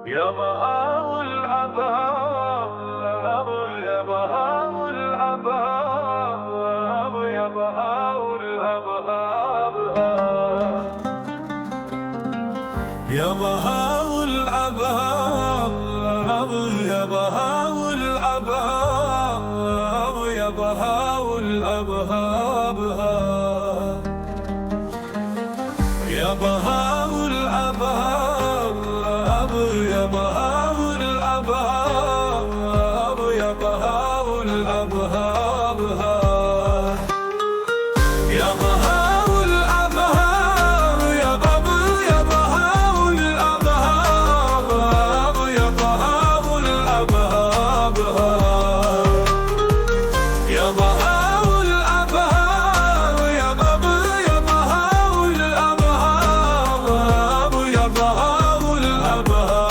يا بهاء الأبهار، يا بهاء الأبهار، يا بهاء الأبهار، يا بهاء الأبهار، يا بهاء الأبهار، يا بهاء الأبهار، يا بهاء الأبهار، يا بهاء الأبهار، يا بهاء الأبهار، يا بهاء الأبهار، يا بهاء الأبهار، يا بهاء الأبهار، يا بهاء الأبهار، يا بهاء الأبهار، يا بهاء الأبهار.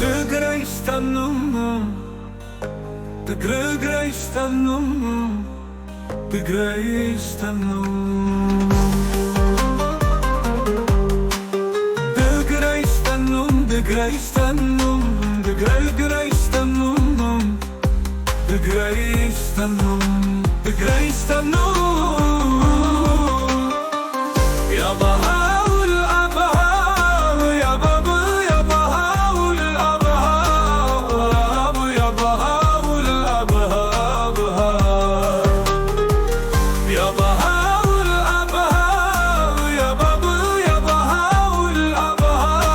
De Greystanum, de Greystanum, de Greystanum, de Greystanum, de Greystanum, de Greystanum, de Greystanum, ya Bahaء الأبهار، ya Bahaء الأبهار، ya Bahaء الأبهار، ya Bahaء الأبهار، ya Bahaء الأبهار، ya Bahaء الأبهار.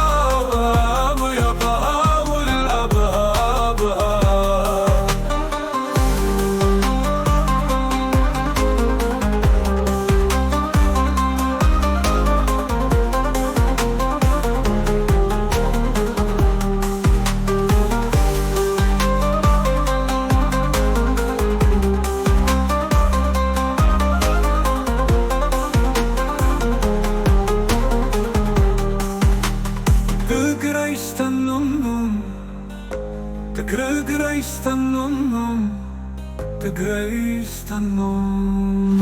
De Greystanum, de Greystanum.